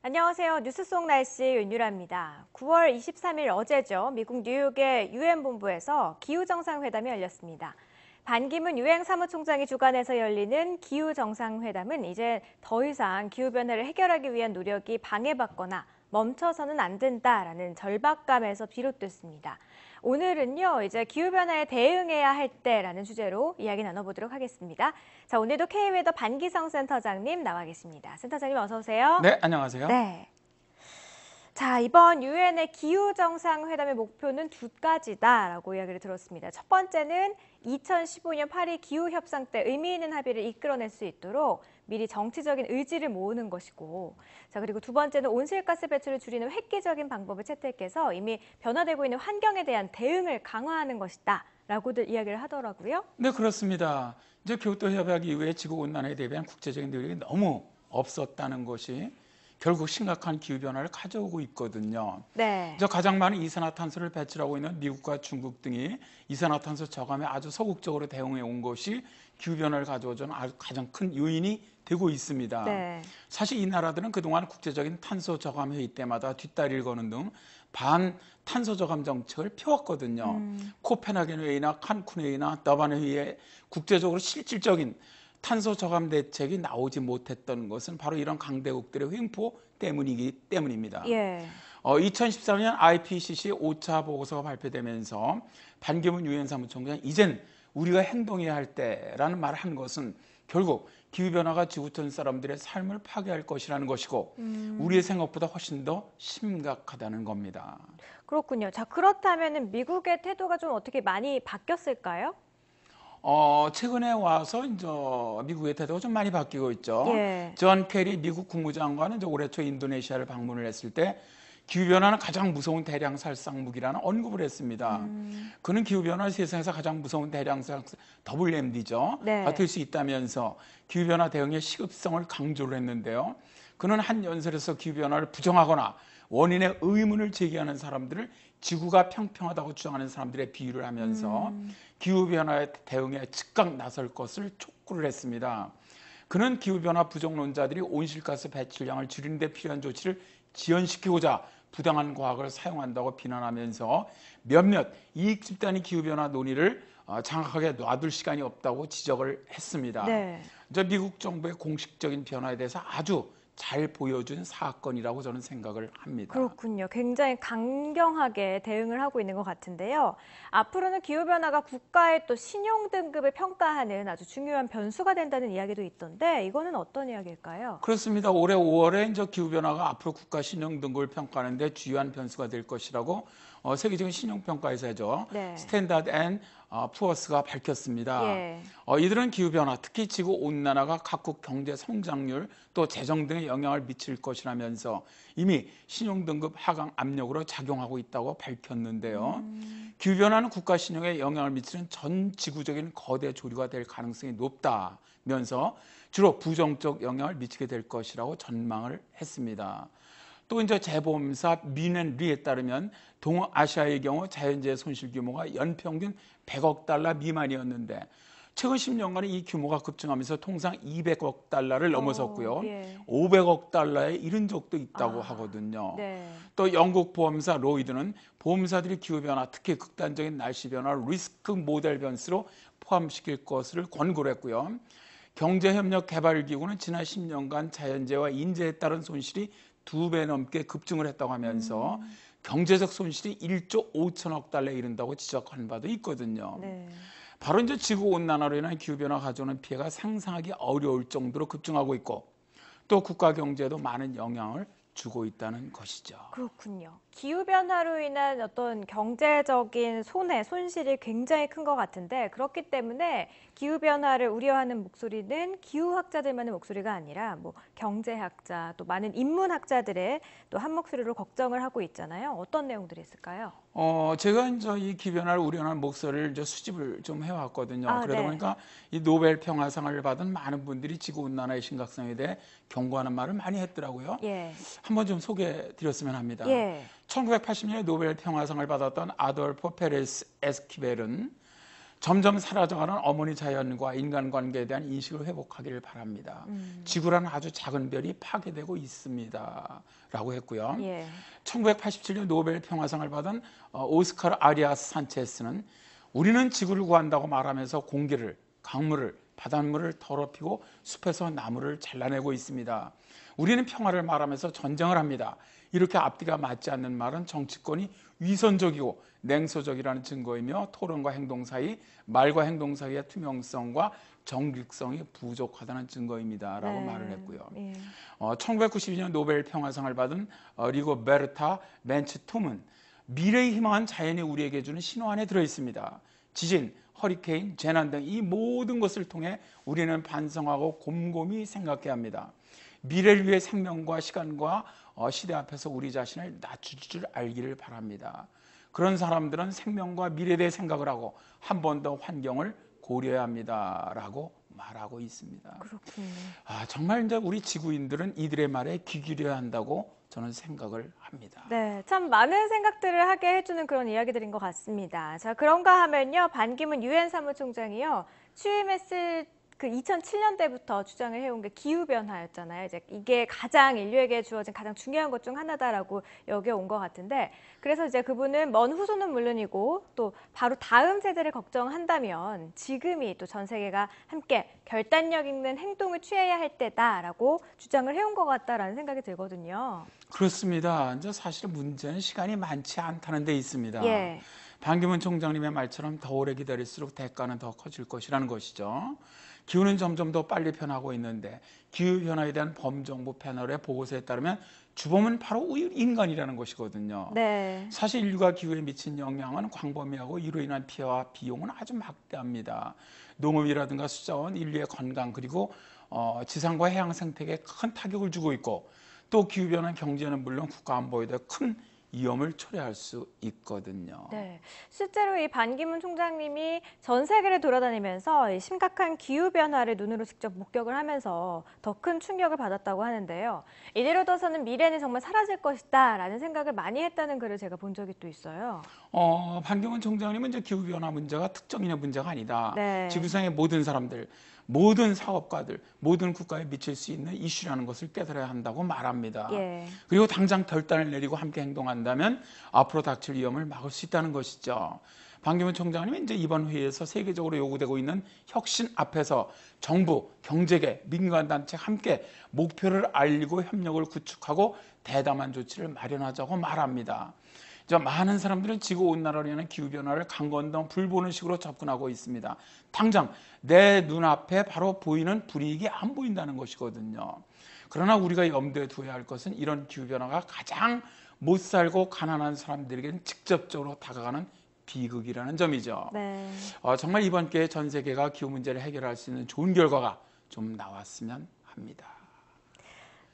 안녕하세요. 뉴스 속 날씨 윤유라입니다. 9월 23일 어제죠. 미국 뉴욕의 유엔 본부에서 기후정상회담이 열렸습니다. 반기문 유엔 사무총장이 주관해서 열리는 기후정상회담은 이제 더 이상 기후변화를 해결하기 위한 노력이 방해받거나 멈춰서는 안 된다라는 절박감에서 비롯됐습니다. 오늘은요, 이제 기후변화에 대응해야 할 때라는 주제로 이야기 나눠보도록 하겠습니다. 자, 오늘도 K웨더 반기성 센터장님 나와 계십니다. 센터장님 어서 오세요. 네, 안녕하세요. 네. 자, 이번 유엔의 기후정상회담의 목표는 두 가지다라고 이야기를 들었습니다. 첫 번째는 2015년 파리 기후협상 때 의미 있는 합의를 이끌어낼 수 있도록 미리 정치적인 의지를 모으는 것이고, 자, 그리고 두 번째는 온실가스 배출을 줄이는 획기적인 방법을 채택해서 이미 변화되고 있는 환경에 대한 대응을 강화하는 것이다 라고들 이야기를 하더라고요. 네, 그렇습니다. 이제 교토 협약 이후에 지구온난화에 대한 국제적인 노력이 너무 없었다는 것이 결국 심각한 기후변화를 가져오고 있거든요. 네. 이제 가장 많은 이산화탄소를 배출하고 있는 미국과 중국 등이 이산화탄소 저감에 아주 소극적으로 대응해 온 것이 기후변화를 가져오는 가장 큰 요인이 되고 있습니다. 네. 사실 이 나라들은 그동안 국제적인 탄소 저감 회의 때마다 뒷다리를 거는 등 반탄소 저감 정책을 펴왔거든요. 코펜하겐 회의나 칸쿤 회의나 더반 회의에 국제적으로 실질적인 탄소 저감 대책이 나오지 못했던 것은 바로 이런 강대국들의 횡포 때문입니다. 예. 2014년 IPCC 5차 보고서가 발표되면서 반기문 유엔 사무총장이 이젠 우리가 행동해야 할 때라는 말을 한 것은 결국 기후변화가 지구촌 사람들의 삶을 파괴할 것이라는 것이고 우리의 생각보다 훨씬 더 심각하다는 겁니다. 그렇군요. 자, 그렇다면 미국의 태도가 좀 어떻게 많이 바뀌었을까요? 최근에 와서 이제 미국의 태도가 좀 많이 바뀌고 있죠. 예. 존 케리 미국 국무장관은 이제 올해 초 인도네시아를 방문을 했을 때 기후변화는 가장 무서운 대량살상 무기라는 언급을 했습니다. 그는 기후변화 세상에서 가장 무서운 대량살상 WMD죠. 네. 될 수 있다면서 기후변화 대응의 시급성을 강조를 했는데요. 그는 한 연설에서 기후변화를 부정하거나 원인의 의문을 제기하는 사람들을 지구가 평평하다고 주장하는 사람들의 비유를 하면서 기후변화에 대응에 즉각 나설 것을 촉구를 했습니다. 그는 기후변화 부정론자들이 온실가스 배출량을 줄이는 데 필요한 조치를 지연시키고자 부당한 과학을 사용한다고 비난하면서 몇몇 이익 집단이 기후변화 논의를 장악하게 놔둘 시간이 없다고 지적을 했습니다. 네. 미국 정부의 공식적인 변화에 대해서 아주 잘 보여준 사건이라고 저는 생각을 합니다. 그렇군요. 굉장히 강경하게 대응을 하고 있는 것 같은데요. 앞으로는 기후변화가 국가의 또 신용 등급을 평가하는 아주 중요한 변수가 된다는 이야기도 있던데 이거는 어떤 이야기일까요? 그렇습니다. 올해 5월에 이제 기후변화가 앞으로 국가 신용 등급을 평가하는 데 주요한 변수가 될 것이라고 세계적인 신용평가회사죠. 네. 스탠다드 앤 푸어스가 밝혔습니다. 예. 이들은 기후변화, 특히 지구온난화가 각국 경제 성장률 또 재정 등에 영향을 미칠 것이라면서 이미 신용등급 하강 압력으로 작용하고 있다고 밝혔는데요. 기후변화는 국가 신용에 영향을 미치는 전 지구적인 거대 조류가 될 가능성이 높다면서 주로 부정적 영향을 미치게 될 것이라고 전망을 했습니다. 또 이제 재보험사 민앤리에 따르면 동아시아의 경우 자연재해 손실 규모가 연평균 100억 달러 미만이었는데 최근 10년간에 이 규모가 급증하면서 통상 200억 달러를 넘어섰고요. 예. 500억 달러에 이른 적도 있다고 하거든요. 네. 또 영국 보험사 로이드는 보험사들이 기후변화, 특히 극단적인 날씨 변화를 리스크 모델 변수로 포함시킬 것을 권고를 했고요. 경제협력개발기구는 지난 10년간 자연재해와 인재에 따른 손실이 2배 넘게 급증을 했다고 하면서 경제적 손실이 1조 5천억 달러에 이른다고 지적한 바도 있거든요. 네. 바로 이제 지구온난화로 인한 기후변화가 가져오는 피해가 상상하기 어려울 정도로 급증하고 있고 또 국가 경제에도 많은 영향을 주고 있다는 것이죠. 그렇군요. 기후변화로 인한 어떤 경제적인 손실이 굉장히 큰 것 같은데 그렇기 때문에 기후변화를 우려하는 목소리는 기후학자들만의 목소리가 아니라 뭐 경제학자 또 많은 인문학자들의 또 한 목소리로 걱정을 하고 있잖아요. 어떤 내용들이 있을까요? 제가 이제 이 기변화를 우려하는 목소리를 이제 수집을 좀 해왔거든요. 그러다 네. 보니까 이 노벨 평화상을 받은 많은 분들이 지구온난화의 심각성에 대해 경고하는 말을 많이 했더라고요. 예. 한번 좀 소개해드렸으면 합니다. 예. 1980년에 노벨 평화상을 받았던 아돌포 페레스 에스키벨은 점점 사라져가는 어머니 자연과 인간관계에 대한 인식을 회복하기를 바랍니다. 지구라는 아주 작은 별이 파괴되고 있습니다. 라고 했고요. 예. 1987년 노벨 평화상을 받은 오스카르 아리아스 산체스는 우리는 지구를 구한다고 말하면서 공기를, 강물을, 바닷물을 더럽히고 숲에서 나무를 잘라내고 있습니다. 우리는 평화를 말하면서 전쟁을 합니다. 이렇게 앞뒤가 맞지 않는 말은 정치권이 위선적이고 냉소적이라는 증거이며 토론과 행동 사이, 말과 행동 사이의 투명성과 정직성이 부족하다는 증거입니다. 라고 네. 말을 했고요. 예. 1992년 노벨 평화상을 받은 리고베르타 멘츠툼은 미래의 희망은 자연이 우리에게 주는 신호 안에 들어있습니다. 지진, 허리케인, 재난 등 이 모든 것을 통해 우리는 반성하고 곰곰이 생각해야 합니다. 미래를 위해 생명과 시간과 시대 앞에서 우리 자신을 낮출 줄 알기를 바랍니다. 그런 사람들은 생명과 미래에 대해 생각을 하고 한 번 더 환경을 고려해야 합니다라고 말하고 있습니다. 그렇군요. 정말 이제 우리 지구인들은 이들의 말에 귀 기울여야 한다고 저는 생각을 합니다. 네, 참 많은 생각들을 하게 해주는 그런 이야기들인 것 같습니다. 자, 그런가 하면요, 반기문 유엔 사무총장이요, 취임했을 그 2007년대부터 주장을 해온 게 기후변화였잖아요. 이제 이게 가장 인류에게 주어진 가장 중요한 것 중 하나다라고 여겨온 것 같은데, 그래서 이제 그분은 먼 후손은 물론이고 또 바로 다음 세대를 걱정한다면 지금이 또 전 세계가 함께 결단력 있는 행동을 취해야 할 때다라고 주장을 해온 것 같다라는 생각이 들거든요. 그렇습니다. 이제 사실 문제는 시간이 많지 않다는 데 있습니다. 예. 반기문 총장님의 말처럼 더 오래 기다릴수록 대가는 더 커질 것이라는 것이죠. 기후는 점점 더 빨리 변하고 있는데 기후변화에 대한 범정부 패널의 보고서에 따르면 주범은 바로 인간이라는 것이거든요. 네. 사실 인류가 기후에 미친 영향은 광범위하고 이로 인한 피해와 비용은 아주 막대합니다. 농업이라든가 수자원, 인류의 건강 그리고 지상과 해양 생태계에 큰 타격을 주고 있고 또 기후변화 경제는 물론 국가 안보에도 큰 위험을 초래할 수 있거든요. 네, 실제로 이 반기문 총장님이 전 세계를 돌아다니면서 이 심각한 기후 변화를 눈으로 직접 목격을 하면서 더 큰 충격을 받았다고 하는데요. 이대로 둬서는 미래는 정말 사라질 것이다라는 생각을 많이 했다는 글을 제가 본 적이 또 있어요. 반기문 총장님은 이제 기후 변화 문제가 특정인의 문제가 아니다. 네. 지구상의 모든 사람들, 모든 사업가들, 모든 국가에 미칠 수 있는 이슈라는 것을 깨달아야 한다고 말합니다. 예. 그리고 당장 결단을 내리고 함께 행동한다면 앞으로 닥칠 위험을 막을 수 있다는 것이죠. 반기문 총장님이 이제 이번 회의에서 세계적으로 요구되고 있는 혁신 앞에서 정부, 경제계, 민간단체 함께 목표를 알리고 협력을 구축하고 대담한 조치를 마련하자고 말합니다. 많은 사람들은 지구온난화로 인한 기후변화를 강건동 불 보는 식으로 접근하고 있습니다. 당장 내 눈앞에 바로 보이는 불이익이 안 보인다는 것이거든요. 그러나 우리가 염두에 두어야 할 것은 이런 기후변화가 가장 못 살고 가난한 사람들에게는 직접적으로 다가가는 비극이라는 점이죠. 네. 정말 이번 기회에 전 세계가 기후 문제를 해결할 수 있는 좋은 결과가 좀 나왔으면 합니다.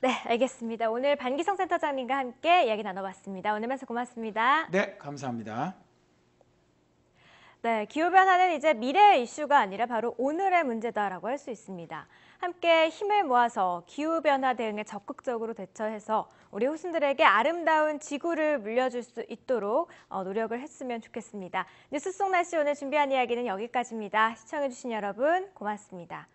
네, 알겠습니다. 오늘 반기성 센터장님과 함께 이야기 나눠봤습니다. 오늘 말씀 고맙습니다. 네, 감사합니다. 네, 기후변화는 이제 미래의 이슈가 아니라 바로 오늘의 문제다라고 할 수 있습니다. 함께 힘을 모아서 기후변화 대응에 적극적으로 대처해서 우리 후손들에게 아름다운 지구를 물려줄 수 있도록 노력을 했으면 좋겠습니다. 뉴스 속 날씨 오늘 준비한 이야기는 여기까지입니다. 시청해주신 여러분 고맙습니다.